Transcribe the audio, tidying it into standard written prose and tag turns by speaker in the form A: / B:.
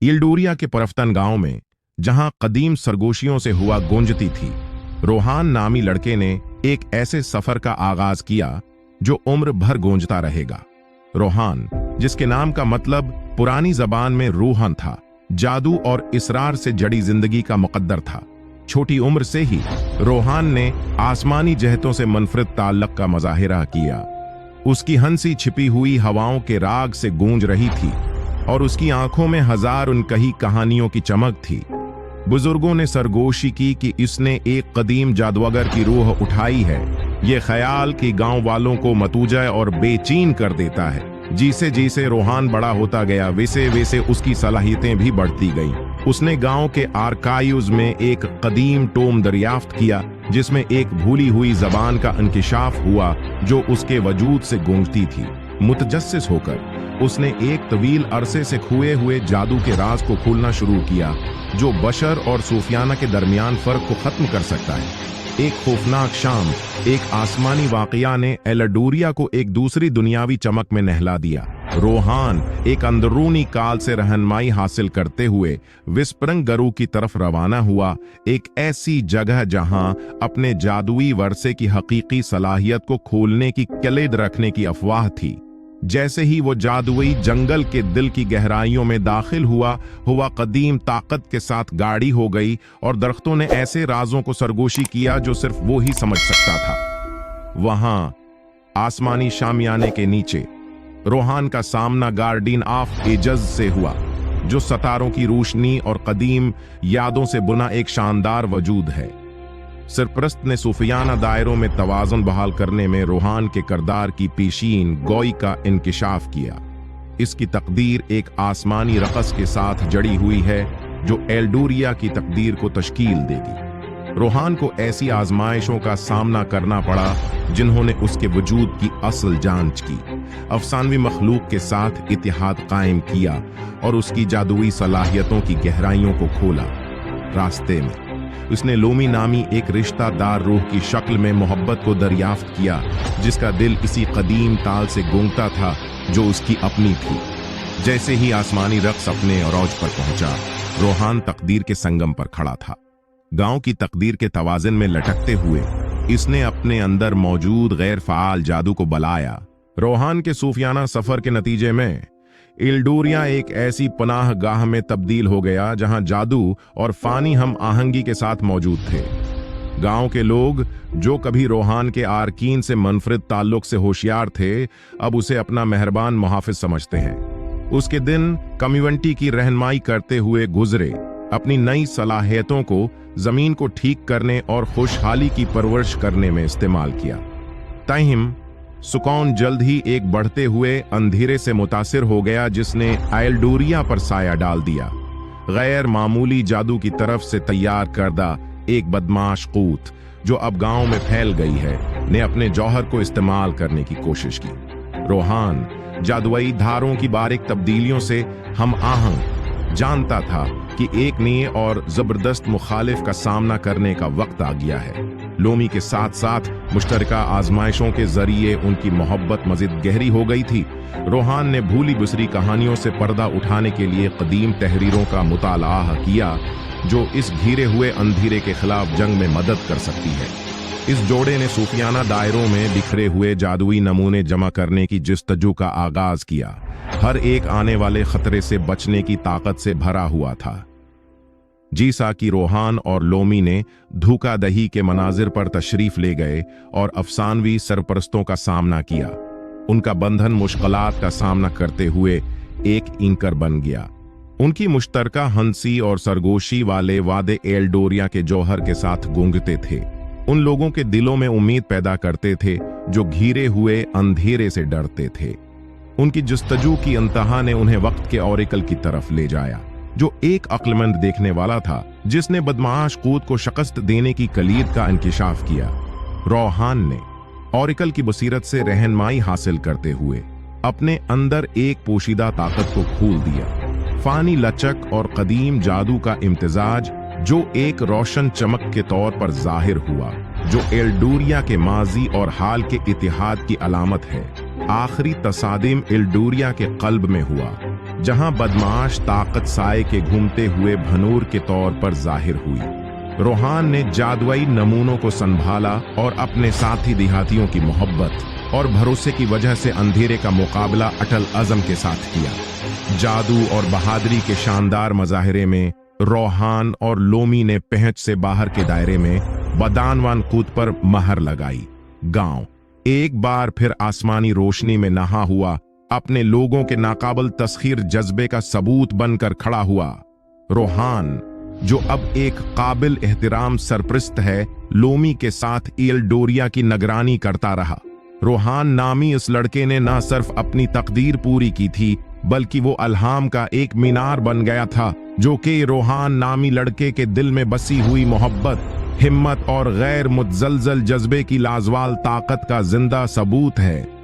A: इल्डूरिया के परफ्तन गांव में, जहां कदीम सरगोशियों से हुआ गूंजती थी, रोहान नामी लड़के ने एक ऐसे सफर का आगाज किया जो उम्र भर गूंजता रहेगा। रोहान, जिसके नाम का मतलब पुरानी जबान में रूहन था, जादू और इसरार से जड़ी जिंदगी का मुकद्दर था। छोटी उम्र से ही रोहान ने आसमानी जहतों से मुनफरिद ताल्लुक का मुजाहिरा किया। उसकी हंसी छिपी हुई हवाओं के राग से गूंज रही थी और उसकी आंखों में हजार उनकही कहानियों की चमक थी। बुजुर्गों ने सरगोशी की कि इसने एक कदीम जादूगर की रूह उठाई है। ये ख्याल कि गांव वालों को मतूजा और बेचैन कर देता है। जैसे जैसे रोहान बड़ा होता गया, वैसे वैसे उसकी सलाहियतें भी बढ़ती गईं। उसने गांव के आर्काइव्स में एक कदीम टोम दरियाफ्त किया जिसमें एक भूली हुई जबान का इंकिशाफ हुआ जो उसके वजूद से गूंजती थी। मुतजस्सिस होकर उसने एक तवील अरसे से खोए हुए जादू के राज को खोलना शुरू किया जो बशर और सूफियाना के दरमियान फर्क को खत्म कर सकता है। एक खौफनाक शाम, एक आसमानी वाकया ने एल्डूरिया को एक दूसरी दुनियावी चमक में नहला दिया। रोहान एक अंदरूनी काल से रहनुमाई हासिल करते हुए विस्परंग गरू की तरफ रवाना हुआ, एक ऐसी जगह जहां अपने जादुई वर्से की हकीकी सलाहियत को खोलने की किलीद रखने की अफवाह थी। जैसे ही वो जादुई जंगल के दिल की गहराइयों में दाखिल हुआ कदीम ताकत के साथ गाड़ी हो गई और दरख्तों ने ऐसे राजों को सरगोशी किया जो सिर्फ वो ही समझ सकता था। वहां आसमानी शामियाने के नीचे रोहान का सामना गार्डियन ऑफ एजज से हुआ, जो सितारों की रोशनी और कदीम यादों से बुना एक शानदार वजूद है। सरपरस्त ने सूफियाना दायरों में तवाज़ुन बहाल करने में रोहान के किरदार की पेशीन गोई का इंकिशाफ किया। इसकी तकदीर एक आसमानी रक़स के साथ जड़ी हुई है जो एल्डूरिया की तकदीर को तश्कील देगी। रोहान को ऐसी आजमाइशों का सामना करना पड़ा जिन्होंने उसके वजूद की असल जांच की, अफसानवी मखलूक के साथ इतिहाद कायम किया और उसकी जादुई सलाहियतों की गहराइयों को खोला। रास्ते में उसने लोमी नामी एक रिश्तादार रूह की शक्ल में मोहब्बत को दरियाफ्त किया जिसका दिल इसी कदीम ताल से गूंजता था जो उसकी अपनी थी। जैसे ही आसमानी रक्स अपने औरोज पर पहुंचा, रोहान तकदीर के संगम पर खड़ा था। गांव की तकदीर के तवाज़ुन में लटकते हुए इसने अपने अंदर मौजूद गैर फ़ाल जादू को बलाया। रोहान के सूफियाना सफर के नतीजे में इल्डूरिया एक ऐसी पनाह गाह में तब्दील हो गया जहां जादू और फानी हम आहंगी के साथ मौजूद थे। गांव के लोग जो कभी रोहान के आरकीन से मुनफरिद ताल्लुक से होशियार थे, अब उसे अपना मेहरबान मुहाफिज समझते हैं। उसके दिन कम्युनिटी की रहनुमाई करते हुए गुजरे, अपनी नई सलाहियतों को जमीन को ठीक करने और खुशहाली की परवरिश करने में इस्तेमाल किया। ताहिम सुकौन जल्द ही एक बढ़ते हुए अंधेरे से मुतासिर हो गया जिसने एल्डूरिया पर साया डाल दिया। गैर मामूली जादू की तरफ से तैयार करदा एक बदमाश कूत जो अब गांव में फैल गई है, ने अपने जौहर को इस्तेमाल करने की कोशिश की। रोहान जादुई धारों की बारीक तब्दीलियों से हम आहंग जानता था कि एक नए और जबरदस्त मुखालिफ का सामना करने का वक्त आ गया है। लोमी के साथ साथ मुश्तरका आजमाइशों के जरिए उनकी मोहब्बत मजीद गहरी हो गई थी। रोहान ने भूली बिसरी कहानियों से पर्दा उठाने के लिए कदीम तहरीरों का मुताला किया जो इस घिरे हुए अंधेरे के खिलाफ जंग में मदद कर सकती है। इस जोड़े ने सूफियाना दायरों में बिखरे हुए जादुई नमूने जमा करने की जस्तजू का आगाज किया। हर एक आने वाले खतरे से बचने की ताकत से भरा हुआ था। जीसा की रोहान और लोमी ने धोखाधड़ी के मनाजिर पर तशरीफ ले गए और अफसानवी सरपरस्तों का सामना किया। उनका बंधन मुश्किलात का सामना करते हुए एक इंकर बन गया। उनकी मुश्तरका हंसी और सरगोशी वाले वादे एल्डोरिया के जौहर के साथ गूंजते थे, उन लोगों के दिलों में उम्मीद पैदा करते थे जो घिरे हुए अंधेरे से डरते थे। उनकी जस्तजू की इंतहा ने उन्हें वक्त के ऑरिकल की तरफ ले जाया, जो एक अक्लमंद देखने वाला था जिसने बदमाश कूद को शिकस्त देने की कलीद का इंकिशाफ किया। रोहान ने ऑरिकल की बसीरत से रहनुमाई हासिल करते हुए अपने अंदर एक पोशीदा ताकत को खोल दिया। फानी लचक और कदीम जादू का इम्तिजाज जो एक रोशन चमक के तौर पर जाहिर हुआ, जो एल्डूरिया के माजी और हाल के इतिहाद की अलामत है। आखिरी तसादिम एल्डूरिया के कल्ब में हुआ। जहां बदमाश ताकत साए के घूमते हुए भनूर के तौर पर जाहिर हुई। रोहान ने जादुई नमूनों को संभाला और अपने साथी देहातियों की मोहब्बत और भरोसे की वजह से अंधेरे का मुकाबला अटल अज़म के साथ किया। जादू और बहादुरी के शानदार मज़ाहिरे में रोहान और लोमी ने पहुंच से बाहर के दायरे में बदानवान कूद पर महर लगाई। गांव एक बार फिर आसमानी रोशनी में नहा हुआ अपने लोगों के नाकाबिल तस्खीर जज्बे का सबूत बनकर खड़ा हुआ। रोहान, जो अब एक काबिल एहतराम सरपरस्त है, लोमी के साथ एल्डोरिया की निगरानी करता रहा। रोहान नामी इस लड़के ने न सिर्फ अपनी तकदीर पूरी की थी, बल्कि वो अल्हाम का एक मीनार बन गया था, जो कि रोहान नामी लड़के के दिल में बसी हुई मोहब्बत, हिम्मत और गैर मुतजलजल जज्बे की लाजवाल ताकत का जिंदा सबूत है।